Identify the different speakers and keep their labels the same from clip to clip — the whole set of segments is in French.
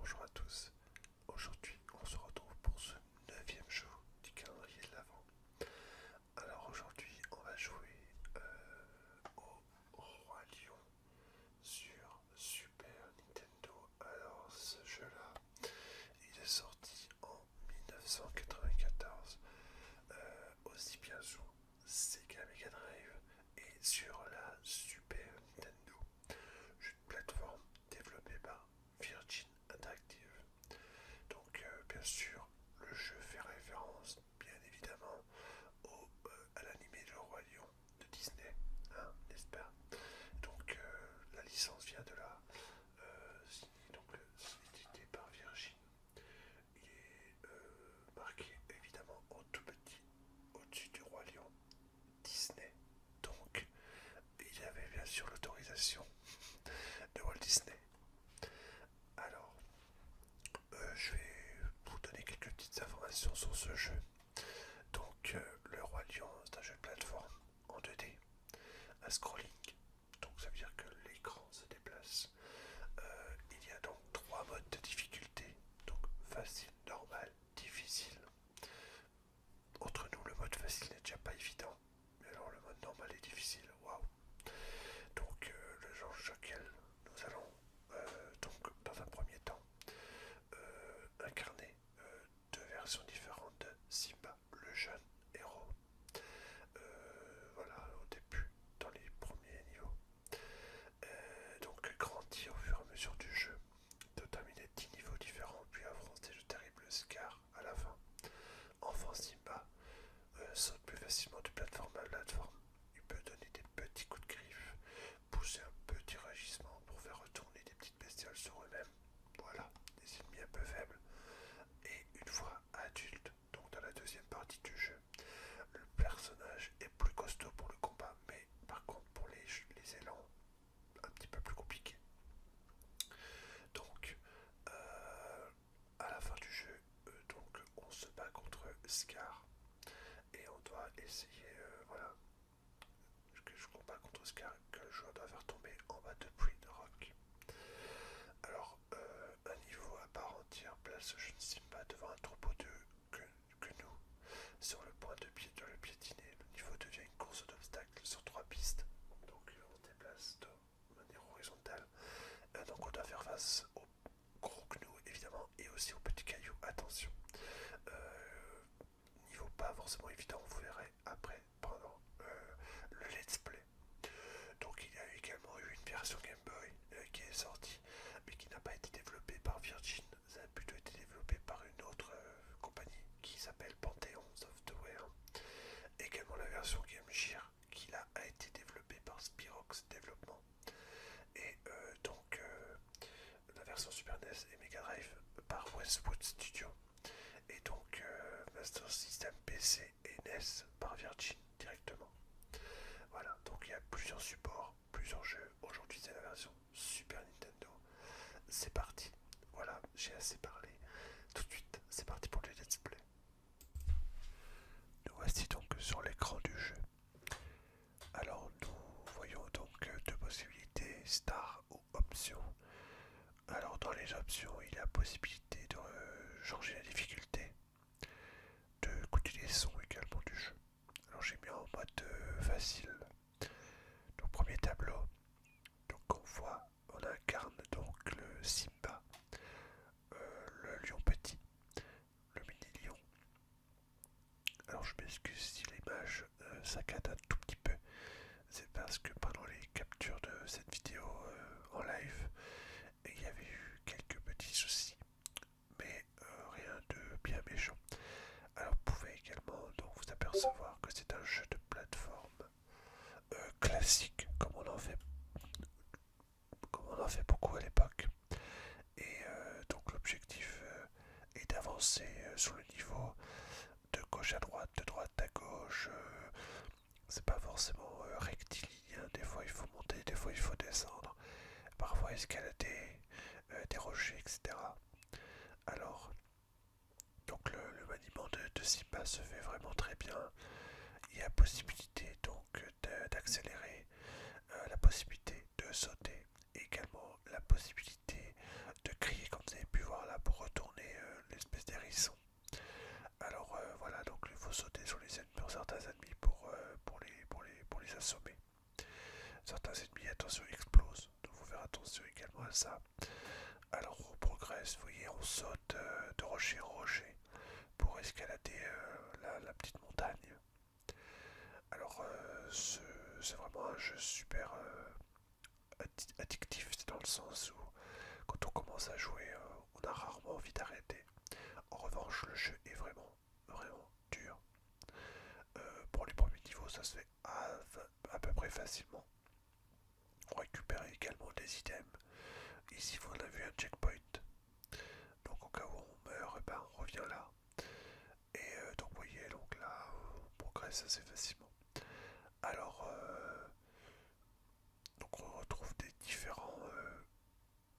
Speaker 1: bonjour à tous. Aujourd'hui, on se retrouve pour ce 9e jour du calendrier de l'Avent. Alors aujourd'hui, on va jouer au Roi Lion sur Super Nintendo. Alors ce jeu-là, il est sorti en 1994, aussi bien sur Sega Mega Drive et sur la Super Nintendo. Jeu de plateforme développé par Virgin Interactive. Donc bien sûr, le jeu fait référence, bien évidemment, à l'animé Le Roi Lion de Disney, hein, n'est-ce pas? Donc la licence vient de là. Donc c'est édité par Virgin. Il est marqué évidemment en tout petit au-dessus du Roi Lion Disney. Donc il y avait bien sûr l'autorisation de Walt Disney. Alors, je vais vous donner quelques petites informations sur ce jeu. Donc, le Roi Lion, c'est un jeu de plateforme en 2D, à scrolling. Donc, ça veut dire que l'écran se déplace. Il y a donc 3 modes de difficulté. Donc, facile, normal, difficile. Entre nous, le mode facile n'est déjà pas évident. Mais alors, le mode normal est difficile. Waouh! Donc, le jeu sur lequel nous allons, donc, dans un premier temps, incarner deux versions différentes de Simba, le jeune héros. Voilà, au début, dans les premiers niveaux. Donc grandit au fur et à mesure du jeu, de terminer 10 niveaux différents, puis affronter le terrible Scar à la fin. Enfant Simba saute plus facilement de plateforme à plateforme. Il peut donner des petits coups de griffe, pousser un petit rugissement pour faire retourner des petites bestioles sur eux-mêmes. Voilà, des ennemis un peu faibles. Et une fois adulte, donc dans la deuxième partie du jeu, le personnage est plus costaud pour le combat, mais par contre pour les élans, un petit peu plus compliqué. Donc, à la fin du jeu, donc on se bat contre Scar et on doit essayer, voilà, que je combats contre Scar, que le joueur doit faire tomber en bas de puits de rock. Alors, un niveau à part entière place le jeune Simba devant un troupeau de nous sur le point de le piétiner. Le niveau devient une course d'obstacles sur 3 pistes. Donc, on se déplace de manière horizontale. Donc, on doit faire face aux gros gnous évidemment et aussi aux petits cailloux. Attention. Niveau pas forcément évident, vous verrez après pendant le let's play. Donc il y a également eu une version Game Boy qui est sortie, mais qui n'a pas été développée par Virgin. Ça a plutôt été développé par une autre compagnie qui s'appelle Pantheon Software. Également la version Game Gear qui là a été développée par Spyrox Développement. Et la version Super NES et Mega Drive par Westwood Studio. Et donc Master System PC et NES par Virgin directement. Voilà, donc il y a plusieurs supports, plusieurs jeux. Aujourd'hui c'est la version Super Nintendo. C'est parti. Voilà, j'ai assez parlé. Tout de suite, c'est parti pour le let's play. Nous voici donc sur l'écran du jeu. Alors nous voyons donc deux possibilités, Star ou Option. Alors dans les options, il y a possibilité de changer la difficulté, de écouter les sons également du jeu. Alors j'ai mis en mode facile. Donc premier tableau, donc on incarne donc le Simba, le lion petit, le mini lion. Alors je m'excuse si l'image saccade un tout petit peu, c'est parce que pendant les captures de cette vidéo en live, il y avait eu quelques petits soucis, mais rien de bien méchant. Alors vous pouvez également donc vous apercevoir que c'est un jeu de plateforme classique comme on en fait beaucoup à l'époque. Et donc l'objectif est d'avancer sur le niveau de gauche à droite, de droite à gauche. C'est pas forcément rectiligne, des fois il faut monter, des fois il faut descendre, parfois escalader des rochers, etc. Alors, donc le maniement de Simba se fait vraiment très bien. Il y a possibilité donc d'accélérer, la possibilité de sauter, et également la possibilité de crier comme vous avez pu voir vous voyez, on saute de rocher en rocher pour escalader la petite montagne. Alors, c'est vraiment un jeu super addictif, c'est dans le sens où quand on commence à jouer, on a rarement envie d'arrêter. En revanche, le jeu est vraiment dur. Pour les premiers niveaux, ça se fait à peu près facilement. On récupère également des items. Ici, on a vu un checkpoint. Donc, au cas où on meurt, ben, on revient là. Et donc, vous voyez, donc là, on progresse assez facilement. Alors, donc on retrouve des différents,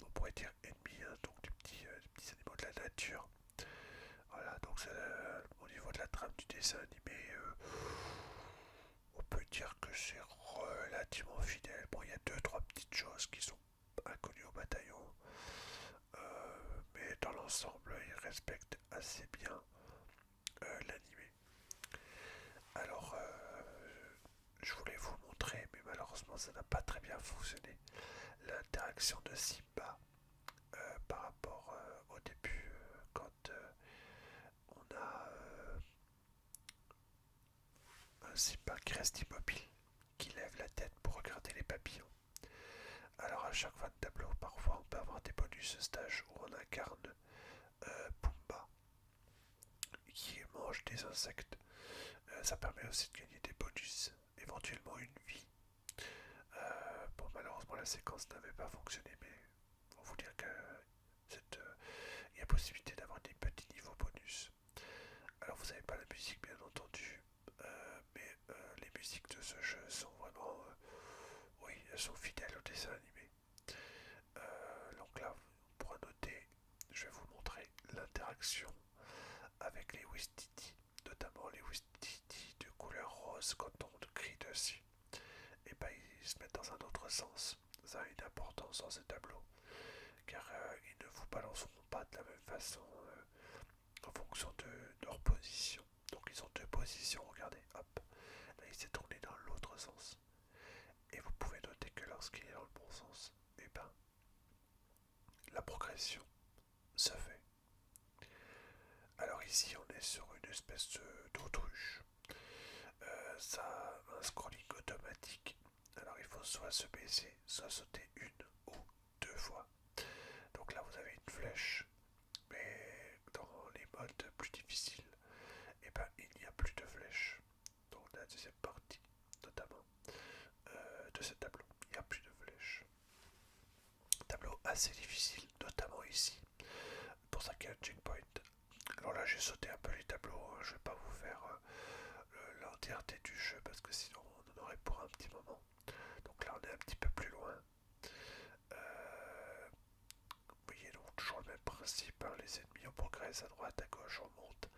Speaker 1: on pourrait dire ennemis, hein, donc des petits animaux de la nature. Voilà, donc au niveau de la trame du dessin animé, on peut dire que c'est relativement fidèle. Bon, il y a deux, trois petites choses qui sont inconnues au bataillon, mais dans l'ensemble, il respecte assez bien l'animé. Alors, je voulais vous montrer, mais malheureusement, ça n'a pas très bien fonctionné. L'interaction de Simba par rapport au début, quand on a un Simba qui reste immobile, qui lève la tête pour regarder les papillons. Alors à chaque fin de tableau, parfois on peut avoir des bonus stage où on incarne Pumba qui mange des insectes. Ça permet aussi de gagner des bonus, éventuellement une vie. Bon, malheureusement la séquence n'avait pas fonctionné, mais pour vous dire que il y a possibilité d'avoir des petits niveaux bonus. Alors vous n'avez pas la musique bien entendu, mais les musiques de ce jeu sont vraiment, oui, elles sont fidèles au dessin animé. Donc là, on pourra noter, je vais vous montrer l'interaction avec les Wistiti, notamment les Wistiti de couleur rose quand on crie dessus. Et ben ils se mettent dans un autre sens. Ça a une importance dans ce tableau, car ils ne vous balanceront pas de la même façon en fonction de leur position. Donc ils ont deux positions, regardez, hop, là il s'est tourné dans l'autre sens. Et vous pouvez noter que lorsqu'il est dans le bon sens, et ben la progression se fait. Alors ici on est sur une espèce d'autruche. Ça a un scrolling automatique. Alors il faut soit se baisser, soit sauter une ou deux fois. Donc là vous avez une flèche, mais dans les modes plus difficiles, et ben il n'y a plus de flèche. Donc la deuxième partie, notamment de ce tableau, il n'y a plus de flèche. Tableau assez difficile, notamment ici. Pour ça qu'il y a un checkpoint. Alors là j'ai sauté un peu les tableaux, hein. Je vais pas vous faire l'entièreté du jeu parce que sinon on en aurait pour un petit moment. Donc là on est un petit peu plus loin. Vous voyez donc toujours le même principe, hein. Les ennemis on progresse à droite, à gauche, on monte.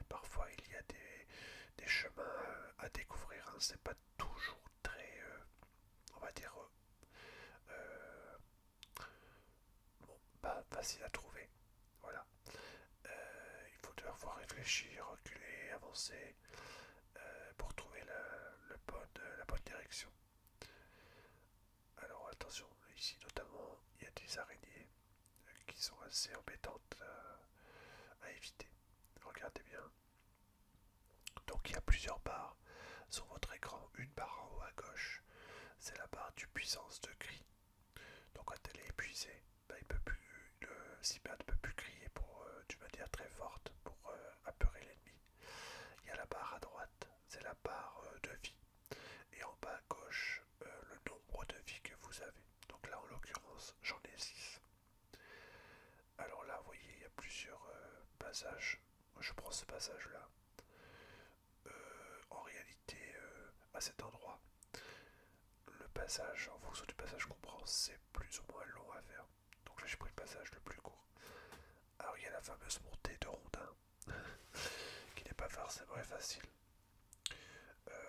Speaker 1: Parfois il y a des chemins à découvrir, hein. C'est pas toujours très, on va dire, bon, pas facile à trouver. Voilà. Il faut devoir réfléchir, reculer, avancer pour trouver la bonne direction. Alors attention, ici notamment, il y a des araignées qui sont assez embêtantes à éviter. Regardez bien. Donc il y a plusieurs barres sur votre écran. Une barre en haut à gauche, c'est la barre du puissance de cri. Donc quand elle est épuisée, bah, le cyber ne peut plus crier d'une manière très forte pour apeurer l'ennemi. Il y a la barre à droite, c'est la barre de vie. Et en bas à gauche, le nombre de vies que vous avez. Donc là en l'occurrence, j'en ai 6. Alors là, vous voyez, il y a plusieurs passages. Moi je prends ce passage-là. En réalité, à cet endroit, le passage, en fonction du passage qu'on prend, c'est plus ou moins long à faire. Donc là j'ai pris le passage le plus court. Alors il y a la fameuse montée de rondin, qui n'est pas forcément facile.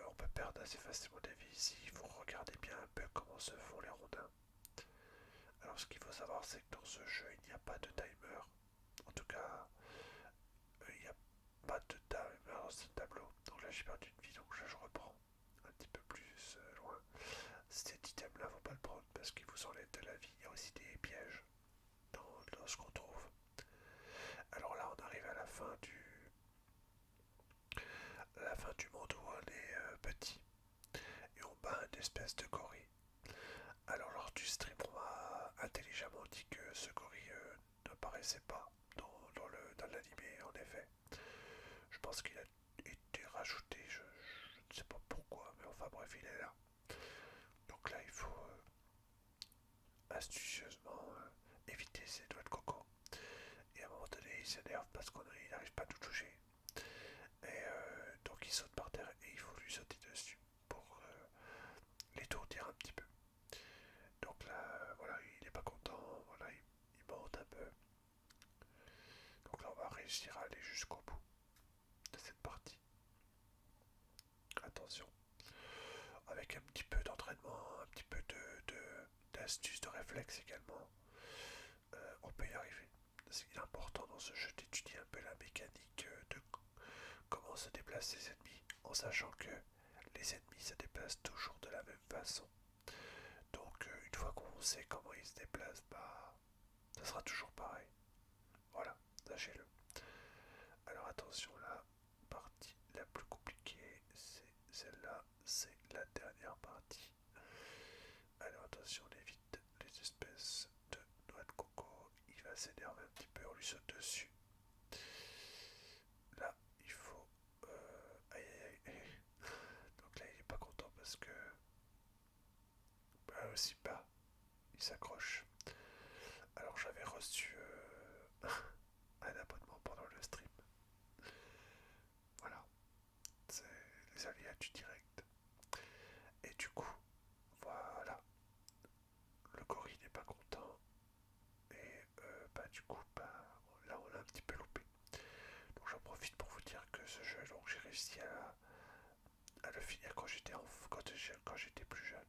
Speaker 1: On peut perdre assez facilement des vies ici, il faut regarder bien un peu comment se font les rondins. Alors ce qu'il faut savoir c'est que dans ce jeu il n'y a pas de timer. En tout cas, il n'y a pas de timer dans ce tableau. Donc là j'ai perdu une vie, donc là je reprends un petit peu plus loin. Cet item là faut pas le prendre parce qu'il vous enlève de la vie. Il y a aussi des pièges dans ce qu'on trouve. n'apparaissait pas dans l'animé en effet. Je pense qu'il a été rajouté, je ne sais pas pourquoi, mais enfin bref, il est là. Donc là, il faut astucieusement éviter ses doigts de coco. Et à un moment donné, il s'énerve parce qu'il n'arrive pas à nous toucher. Et donc il saute par terre et il faut lui sauter dessus pour l'étourdir un petit peu. Donc là, voilà, il n'est pas content, voilà, il monte un peu. Donc là, on va réussir à aller jusqu'au bout de cette partie. Attention, avec un petit peu d'entraînement, un petit peu d'astuce, de réflexe également, on peut y arriver. C'est important dans ce jeu d'étudier un peu la mécanique de comment se déplacent les ennemis, en sachant que les ennemis se déplacent toujours de la même façon. Donc une fois qu'on sait comment ils se déplacent, bah ça sera toujours pareil. Voilà, sachez-le. Alors attention, la partie la plus compliquée, c'est celle-là, c'est la dernière partie. Alors attention, on évite les espèces de noix de coco. Il va s'énerver un petit peu, on lui saute dessus. Là, il faut... aïe aïe aïe. Donc là, il est pas content parce que... Bah aussi bas, il s'accroche. Alors j'avais reçu un abonnement pendant le stream. Voilà, c'est les aléas du direct. Et du coup, voilà, le gorille n'est pas content. Et bah du coup, bah, là on l'a un petit peu loupé. Donc j'en profite pour vous dire que ce jeu, donc j'ai réussi à le finir quand j'étais plus jeune.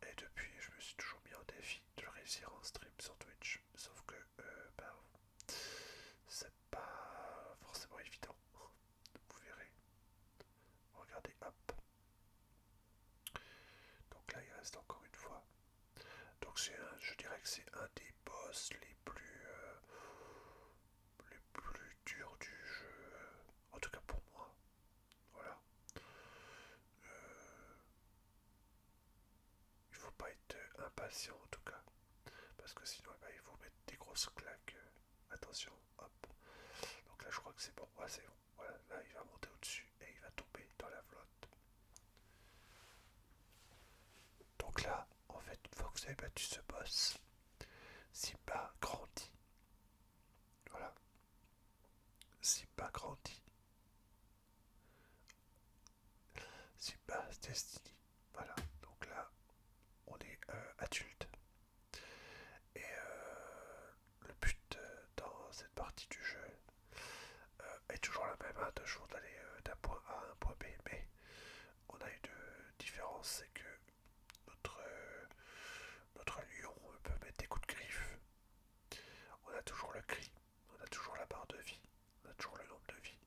Speaker 1: Et depuis, je me suis toujours mis en défi de le réussir en stream sur Twitch. Sauf que, bah, c'est pas forcément évident. Vous verrez. Regardez, hop. Donc là, il reste encore une fois. Donc je dirais que c'est un des boss les plus durs du jeu. En tout cas pour moi. Voilà. Euh, il faut pas être impatient en tout cas. Parce que sinon, bah, il faut mettre des grosses claques. Attention, hop. Donc là, je crois que c'est bon. Ouais, c'est bon. Voilà, là, il va monter au-dessus et il va tomber dans la flotte. Donc là, en fait, une fois que vous avez battu ce boss, Simba grandit. Voilà. Simba grandit. Simba's Destiny. Voilà. Donc là, on est adulte. Et le but dans cette partie du jeu est toujours la même, hein, toujours d'aller d'un point A à un point B, mais on a une différence, c'est que notre lion peut mettre des coups de griffe. On a toujours le cri, on a toujours la barre de vie, on a toujours le nombre de vie,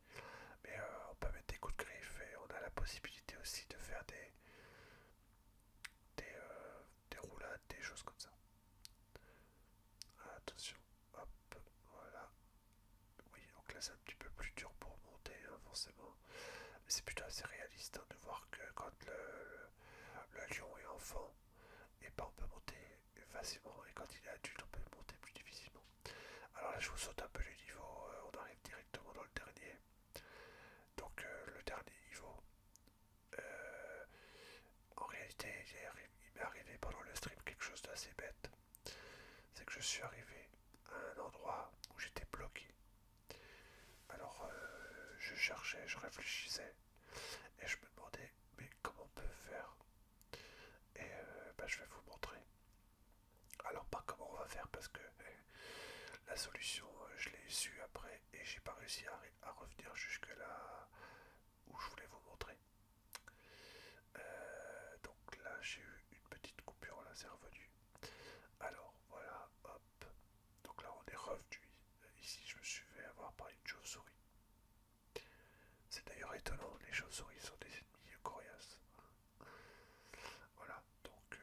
Speaker 1: mais on peut mettre des coups de griffe et on a la possibilité aussi de faire des roulades, des choses comme ça. Attention, hop, voilà. Oui, donc là c'est un petit peu plus dur pour monter, hein, forcément. Mais c'est plutôt assez réaliste hein, de voir que quand le lion est enfant, et ben on peut monter facilement, et quand il est adulte, on peut monter plus difficilement. Alors là, je vous saute un peu les niveaux, on arrive directement dans le dernier. Donc le dernier niveau, euh, en réalité, il m'est arrivé pendant le stream quelque chose d'assez bête. C'est que je suis arrivé à un endroit où j'étais bloqué. Alors je cherchais, je réfléchissais, et je me demandais, mais comment on peut faire? Et bah, je vais vous montrer. Alors pas comment on va faire parce que la solution, je l'ai su après et j'ai pas réussi à revenir jusque là où je voulais vous montrer. Donc là j'ai eu une petite coupure, là c'est revenu. Alors voilà, hop. Donc là on est revenu. Ici je me suis fait avoir par une chauve-souris. C'est d'ailleurs étonnant, les chauves-souris sont des ennemis coriaces. Voilà, donc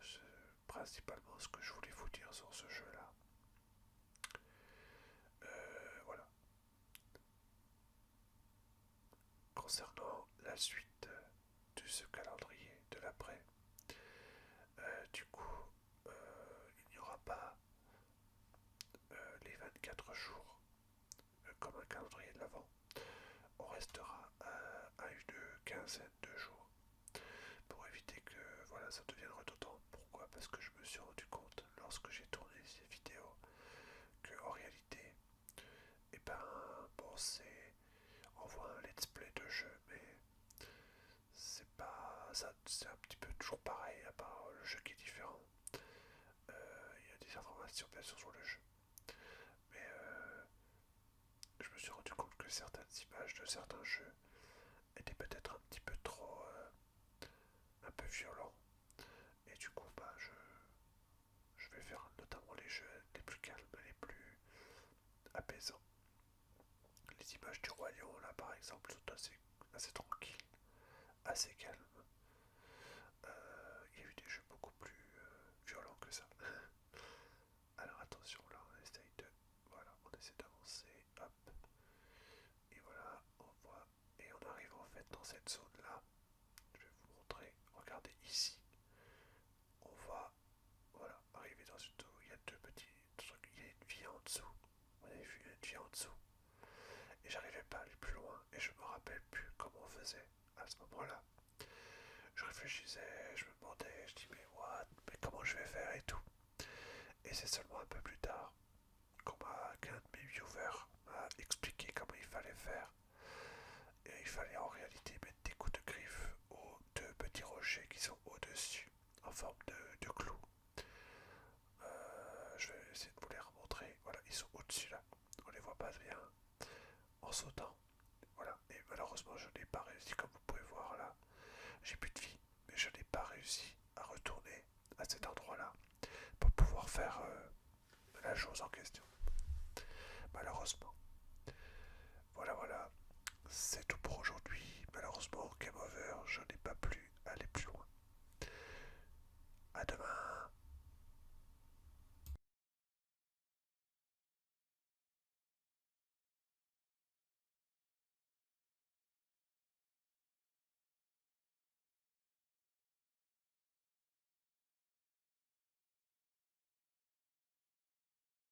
Speaker 1: c'est principalement ce que je voulais vous dire sur ce jeu-là. Voilà. Concernant la suite de ce calendrier de l'après, du coup, il n'y aura pas les 4 jours, comme un calendrier de l'Avent. On restera à une quinzaine de jours pour éviter que voilà, ça devienne redondant. Pourquoi? Parce que je me suis rendu compte lorsque j'ai tourné ces vidéos que en réalité, et ben bon, on voit un let's play de jeu, mais c'est pas ça, c'est un petit peu toujours pareil à part le jeu qui est différent. Il y a des informations bien sûr sur le jeu, mais je me suis rendu compte que certaines images de certains jeux étaient peut-être un petit peu trop un peu violents, et du coup bah je vais faire notamment les jeux les plus calmes, les plus apaisants. Les images du Roi Lion là par exemple sont assez tranquilles, assez calmes. Il y a eu des jeux beaucoup plus violents que ça. Alors attention, là on essaye de... Voilà, on essaie d'avancer, hop. Et voilà, on voit... Et on arrive en fait dans cette zone là. Je vais vous montrer. Regardez ici. On va, voilà, arriver dans une zone où il y a deux petits trucs. Il y a une vie en dessous. Vous avez vu, il y a une vie en dessous. Et j'arrivais pas à aller plus loin. Et je me rappelle plus comment on faisait à ce moment-là. Je réfléchissais, je me demandais, je dis mais what, mais comment je vais faire et tout. Et c'est seulement un peu plus tard qu'un de mes viewers m'a expliqué comment il fallait faire. Et il fallait en réalité mettre des coups de griffe aux deux petits rochers qui sont au-dessus, en forme de clous. Je vais essayer de vous les remontrer. Voilà, ils sont au-dessus là. On les voit pas bien en sautant. Voilà, et malheureusement je n'ai pas réussi, comme vous pouvez voir là. J'ai plus de vie, mais je n'ai pas réussi à retourner à cet endroit-là pour pouvoir faire la chose en question. Malheureusement. Voilà, voilà. C'est tout pour aujourd'hui. Malheureusement, Game Over, je